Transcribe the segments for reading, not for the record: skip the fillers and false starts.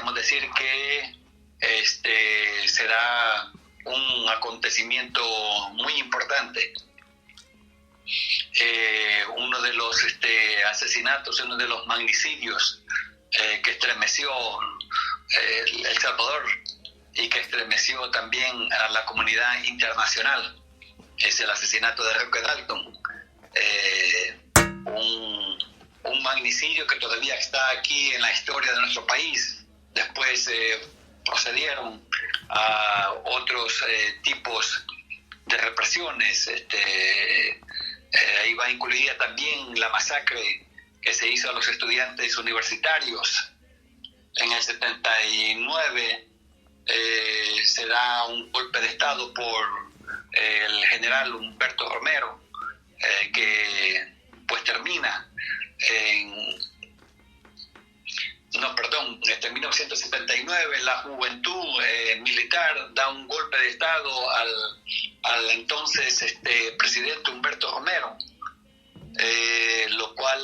podríamos decir que será un acontecimiento muy importante. Uno de los asesinatos, uno de los magnicidios que estremeció El Salvador y que estremeció también a la comunidad internacional, es el asesinato de Roque Dalton, un magnicidio que todavía está aquí en la historia de nuestro país. Después procedieron a otros tipos de represiones. Ahí va incluida también la masacre que se hizo a los estudiantes universitarios. En el 79 se da un golpe de Estado por el general Humberto Romero, que pues termina en 1979 la juventud militar da un golpe de Estado al entonces presidente Humberto Romero, lo cual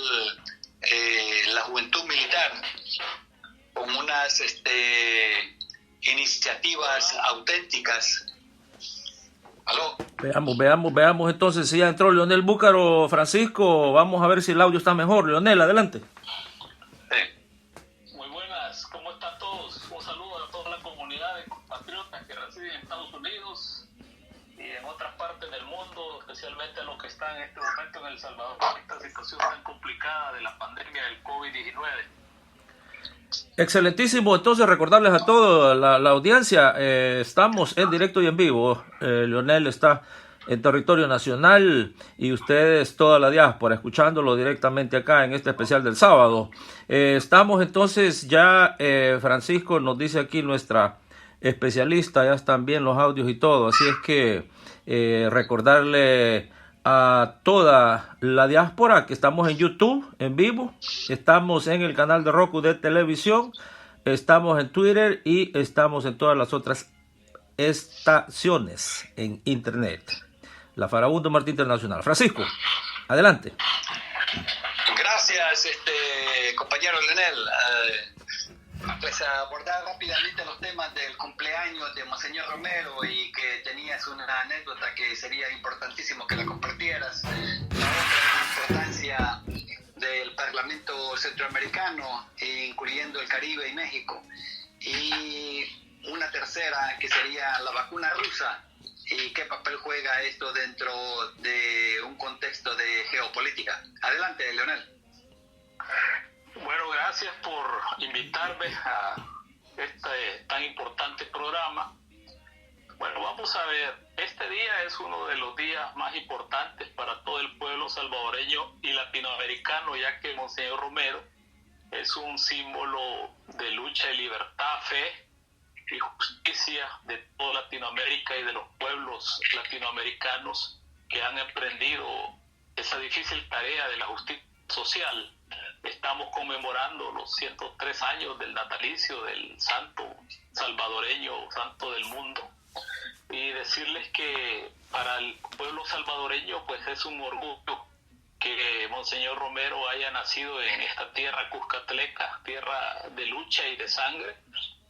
la juventud militar, con unas iniciativas auténticas. ¿Aló? Veamos entonces si ya entró Leonel Búcaro. Francisco, vamos a ver si el audio está mejor. Leonel, adelante. Muy buenas, ¿cómo están todos? Un saludo a toda la comunidad de compatriotas que residen en Estados Unidos y en otras partes del mundo, especialmente a los que están en este momento en El Salvador, en esta situación tan complicada de la pandemia del COVID-19. Excelentísimo, entonces recordarles a toda la audiencia, estamos en directo y en vivo. Leonel está en territorio nacional y ustedes, toda la diáspora, escuchándolo directamente acá en este especial del sábado. Estamos entonces ya, Francisco nos dice aquí nuestra especialista, ya están bien los audios y todo, así es que recordarle a toda la diáspora que estamos en YouTube en vivo, estamos en el canal de Roku de televisión, estamos en Twitter y estamos en todas las otras estaciones en internet. La Farabundo Martí Internacional. Francisco, adelante. Gracias, compañero Leonel. Pues abordar rápidamente los temas del cumpleaños de Monseñor Romero, y que tenías una anécdota que sería importantísimo que la compartieras. La otra importancia del Parlamento Centroamericano, incluyendo el Caribe y México. Y una tercera que sería la vacuna rusa y qué papel juega esto dentro de un contexto de geopolítica. Adelante, Leonel. Bueno, gracias por invitarme a este tan importante programa. Bueno, vamos a ver, este día es uno de los días más importantes para todo el pueblo salvadoreño y latinoamericano, ya que Monseñor Romero es un símbolo de lucha y libertad, fe y justicia de toda Latinoamérica y de los pueblos latinoamericanos que han emprendido esa difícil tarea de la justicia social. Estamos conmemorando los 103 años del natalicio del santo salvadoreño, santo del mundo, y decirles que para el pueblo salvadoreño pues es un orgullo que Monseñor Romero haya nacido en esta tierra cuscatleca, tierra de lucha y de sangre,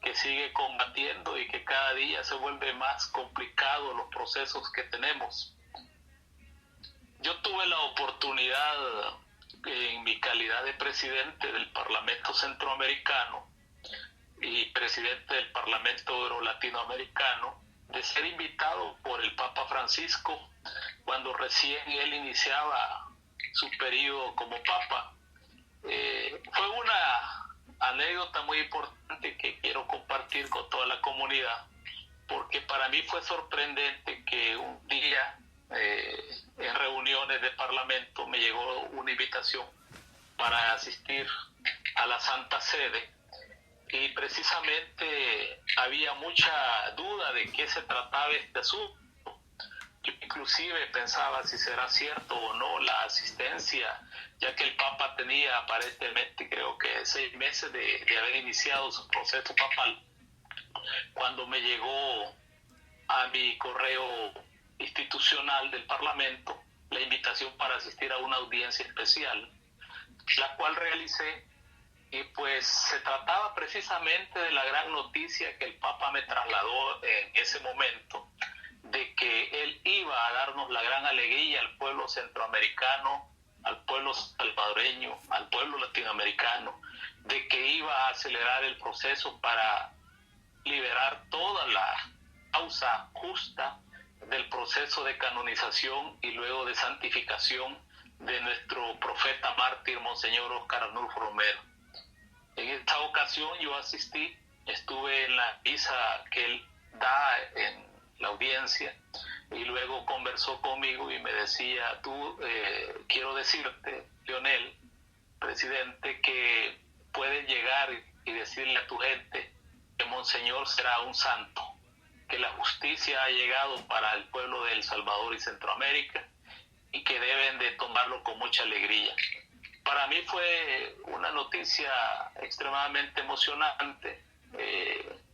que sigue combatiendo y que cada día se vuelve más complicado los procesos que tenemos. Yo tuve la oportunidad, en mi calidad de presidente del Parlamento Centroamericano y presidente del Parlamento Euro-Latinoamericano, de ser invitado por el Papa Francisco cuando recién él iniciaba su periodo como Papa. Fue una anécdota muy importante que quiero compartir con toda la comunidad, porque para mí fue sorprendente que un día en reuniones de parlamento me llegó una invitación para asistir a la Santa Sede, y precisamente había mucha duda de qué se trataba este asunto. Yo inclusive pensaba si será cierto o no la asistencia, ya que el Papa tenía aparentemente, creo que 6 meses de haber iniciado su proceso papal, cuando me llegó a mi correo institucional del Parlamento la invitación para asistir a una audiencia especial, la cual realicé Y pues se trataba precisamente de la gran noticia que el Papa me trasladó en ese momento, de que él iba a darnos la gran alegría al pueblo centroamericano, al pueblo salvadoreño, al pueblo latinoamericano, de que iba a acelerar el proceso para liberar toda la causa justa del proceso de canonización y luego de santificación de nuestro profeta mártir, Monseñor Óscar Arnulfo Romero. En esta ocasión yo asistí, estuve en la misa que él da en la audiencia y luego conversó conmigo y me decía, quiero decirte, Leonel, presidente, que puedes llegar y decirle a tu gente que Monseñor será un santo, que la justicia ha llegado para el pueblo de El Salvador y Centroamérica y que deben de tomarlo con mucha alegría. Para mí fue una noticia extremadamente emocionante,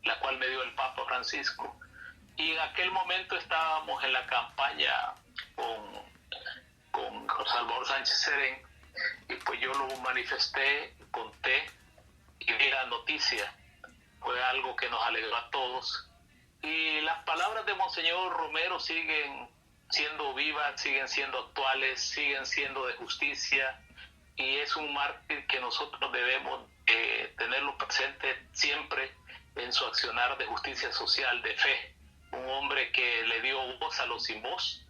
la cual me dio el Papa Francisco. Y en aquel momento estábamos en la campaña con Salvador Sánchez Serén, y pues yo lo manifesté, conté y di la noticia. Fue algo que nos alegró a todos. Y las palabras de Monseñor Romero siguen siendo vivas, siguen siendo actuales, siguen siendo de justicia, y es un mártir que nosotros debemos tenerlo presente siempre en su accionar de justicia social, de fe. Un hombre que le dio voz a los sin voz,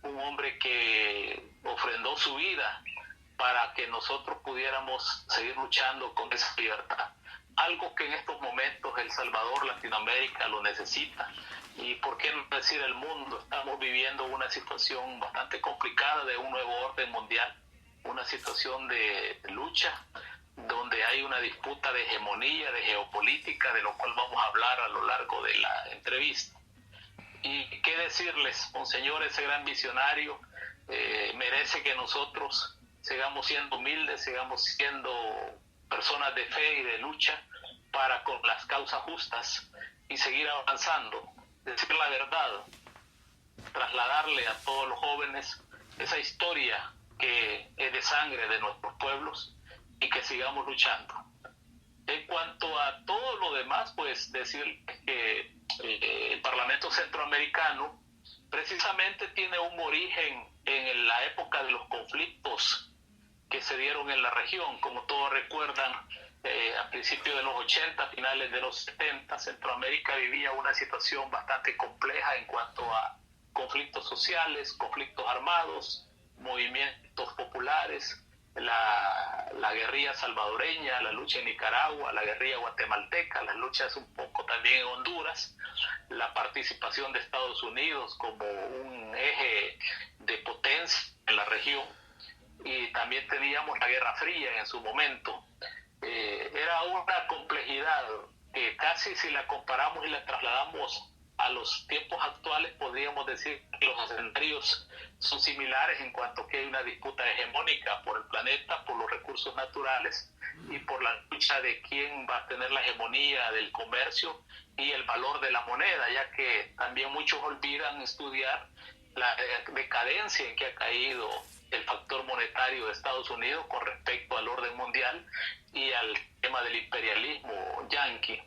un hombre que ofrendó su vida para que nosotros pudiéramos seguir luchando con esa libertad. Algo que en estos momentos El Salvador, Latinoamérica lo necesita. Y por qué no decir el mundo, estamos viviendo una situación bastante complicada de un nuevo orden mundial, una situación de lucha, donde hay una disputa de hegemonía, de geopolítica, de lo cual vamos a hablar a lo largo de la entrevista. Y qué decirles, Monseñor, ese gran visionario merece que nosotros sigamos siendo humildes, sigamos siendo personas de fe y de lucha para con las causas justas y seguir avanzando, decir la verdad, trasladarle a todos los jóvenes esa historia que es de sangre de nuestros pueblos y que sigamos luchando. En cuanto a todo lo demás, pues decir que el Parlamento Centroamericano precisamente tiene un origen en la época de los conflictos que se dieron en la región. Como todos recuerdan, a principios de los 80, finales de los 70, Centroamérica vivía una situación bastante compleja en cuanto a conflictos sociales, conflictos armados, movimientos populares, la guerrilla salvadoreña, la lucha en Nicaragua, la guerrilla guatemalteca, las luchas un poco también en Honduras, la participación de Estados Unidos como un eje de potencia en la región, y también teníamos la Guerra Fría en su momento. Era una complejidad que casi, si la comparamos y la trasladamos a los tiempos actuales, podríamos decir que los escenarios son similares en cuanto que hay una disputa hegemónica por el planeta, por los recursos naturales y por la lucha de quién va a tener la hegemonía del comercio y el valor de la moneda, ya que también muchos olvidan estudiar la decadencia en que ha caído el factor monetario de Estados Unidos con respecto al orden mundial y al tema del imperialismo yanqui.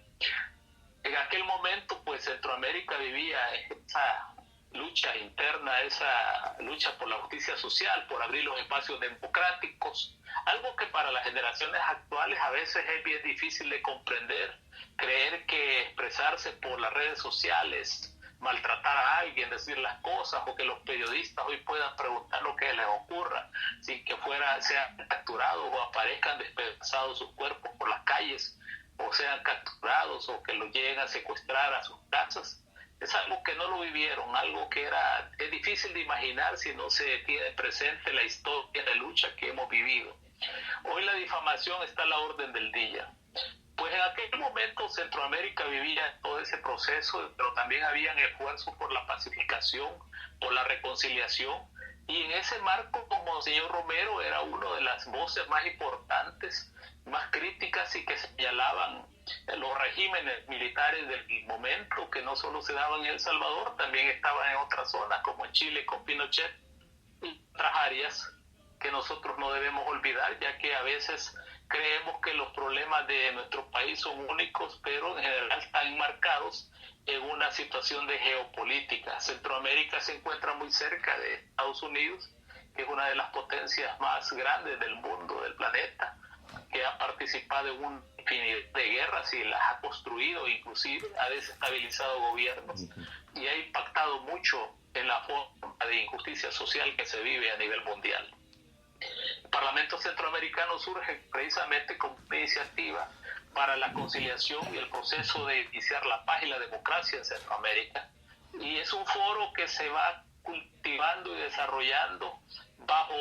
En aquel momento, pues Centroamérica vivía esa lucha interna, esa lucha por la justicia social, por abrir los espacios democráticos, algo que para las generaciones actuales a veces es bien difícil de comprender, creer que expresarse por las redes sociales, maltratar a alguien, decir las cosas, o que los periodistas hoy puedan preguntar lo que les ocurra sin que sean capturados o aparezcan despedazados sus cuerpos por las calles, o sean capturados o que los lleguen a secuestrar a sus casas. Es algo que no lo vivieron, algo que es difícil de imaginar si no se tiene presente la historia de lucha que hemos vivido. Hoy la difamación está a la orden del día. Pues en aquel momento Centroamérica vivía todo ese proceso, pero también habían esfuerzos por la pacificación, por la reconciliación, y en ese marco, como señor Romero era una de las voces más importantes, más críticas, y que señalaban los regímenes militares del momento, que no solo se daban en El Salvador, también estaban en otras zonas, como en Chile con Pinochet, y otras áreas que nosotros no debemos olvidar, ya que a veces creemos que los problemas de nuestro país son únicos, pero en general están enmarcados en una situación de geopolítica. Centroamérica se encuentra muy cerca de Estados Unidos, que es una de las potencias más grandes del mundo, del planeta, que ha participado en una infinidad de guerras y las ha construido, inclusive ha desestabilizado gobiernos y ha impactado mucho en la forma de injusticia social que se vive a nivel mundial. El Parlamento Centroamericano surge precisamente como una iniciativa para la conciliación y el proceso de iniciar la paz y la democracia en Centroamérica, y es un foro que se va cultivando y desarrollando bajo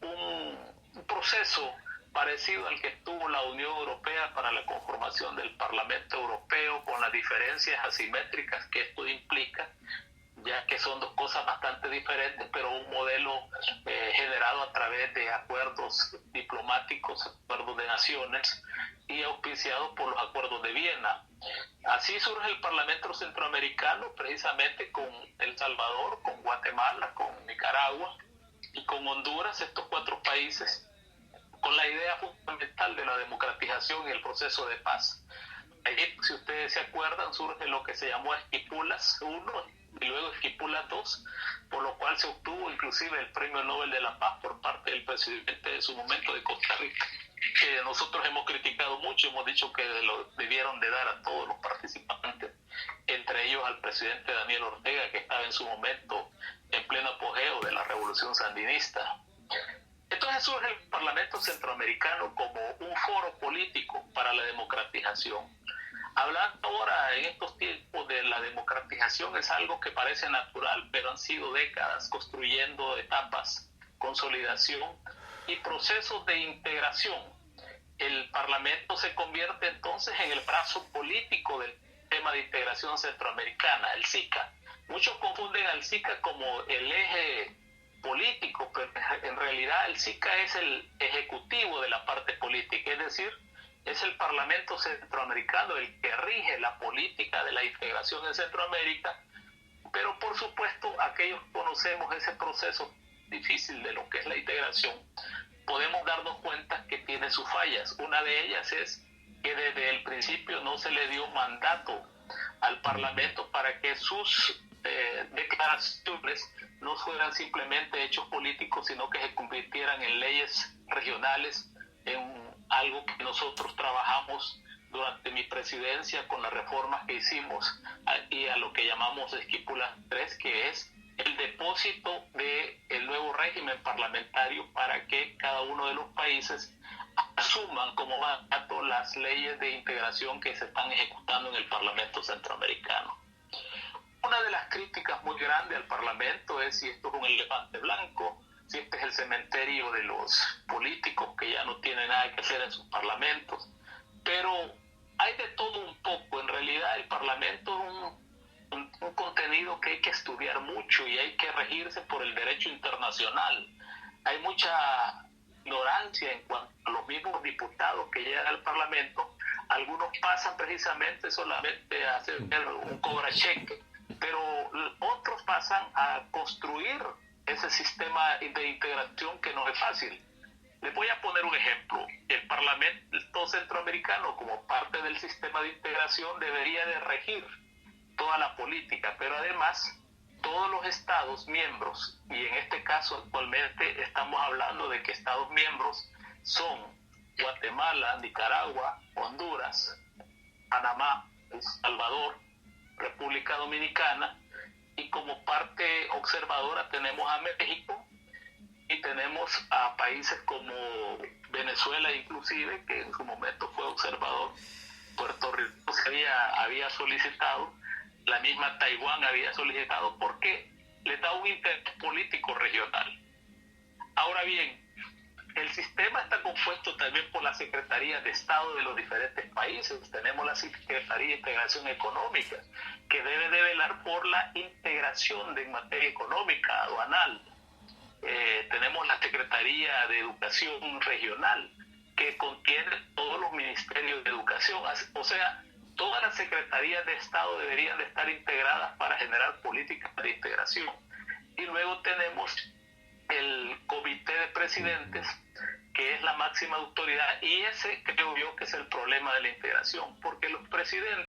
un proceso parecido al que tuvo la Unión Europea para la conformación del Parlamento Europeo, con las diferencias asimétricas que esto implica, ya que son dos cosas bastante diferentes, pero un modelo generado a través de acuerdos diplomáticos, acuerdos de naciones y auspiciados por los acuerdos de Viena. Así surge el Parlamento Centroamericano, precisamente con El Salvador, con Guatemala, con Nicaragua y con Honduras, estos 4 países, con la idea fundamental de la democratización y el proceso de paz. Ahí, si ustedes se acuerdan, surge lo que se llamó Esquipulas I y luego Esquipulas II, por lo cual se obtuvo inclusive el Premio Nobel de la Paz por parte del presidente de su momento de Costa Rica, que nosotros hemos criticado mucho, hemos dicho que lo debieron de dar a todos los participantes, entre ellos al presidente Daniel Ortega, que estaba en su momento en pleno apogeo de la revolución sandinista. Entonces surge el Parlamento Centroamericano como un foro político para la democratización. Hablar ahora en estos tiempos de la democratización es algo que parece natural, pero han sido décadas construyendo etapas, consolidación y procesos de integración. El Parlamento se convierte entonces en el brazo político del tema de integración centroamericana, el SICA. Muchos confunden al SICA como el eje político, pero en realidad el SICA es el ejecutivo de la parte política, es decir, es el Parlamento Centroamericano el que rige la política de la integración en Centroamérica, pero por supuesto aquellos que conocemos ese proceso difícil de lo que es la integración, podemos darnos cuenta que tiene sus fallas. Una de ellas es que desde el principio no se le dio mandato al Parlamento para que sus declaraciones no fueran simplemente hechos políticos, sino que se convirtieran en leyes regionales, en algo que nosotros trabajamos durante mi presidencia con las reformas que hicimos y a lo que llamamos Esquipulas III, que es el depósito del nuevo régimen parlamentario para que cada uno de los países asuman como mandato las leyes de integración que se están ejecutando en el Parlamento Centroamericano. Una de las críticas muy grandes al Parlamento es si esto es un elefante blanco, si este es el cementerio de los políticos que ya no tienen nada que hacer en sus parlamentos. Pero hay de todo un poco. En realidad el Parlamento es un contenido que hay que estudiar mucho y hay que regirse por el derecho internacional. Hay mucha ignorancia en cuanto a los mismos diputados que llegan al Parlamento. Algunos pasan precisamente solamente a hacer un cobracheque, pero otros pasan a construir ese sistema de integración que no es fácil. Les voy a poner un ejemplo. El Parlamento Centroamericano, como parte del sistema de integración, debería de regir toda la política, pero además todos los estados miembros, y en este caso actualmente estamos hablando de que estados miembros son Guatemala, Nicaragua, Honduras, Panamá, El Salvador, República Dominicana, y como parte observadora tenemos a México y tenemos a países como Venezuela inclusive, que en su momento fue observador. Puerto Rico había solicitado, la misma Taiwán había solicitado, porque le da un interés político regional. Ahora bien, el sistema está compuesto también por las secretarías de Estado de los diferentes países. Tenemos la Secretaría de Integración Económica, que debe de velar por la integración en materia económica, aduanal. Tenemos la Secretaría de Educación Regional, que contiene todos los ministerios de educación. O sea, todas las secretarías de Estado deberían de estar integradas para generar políticas de integración. Y luego tenemos el Comité de Presidentes, que es la máxima autoridad, y ese creo yo que es el problema de la integración, porque los presidentes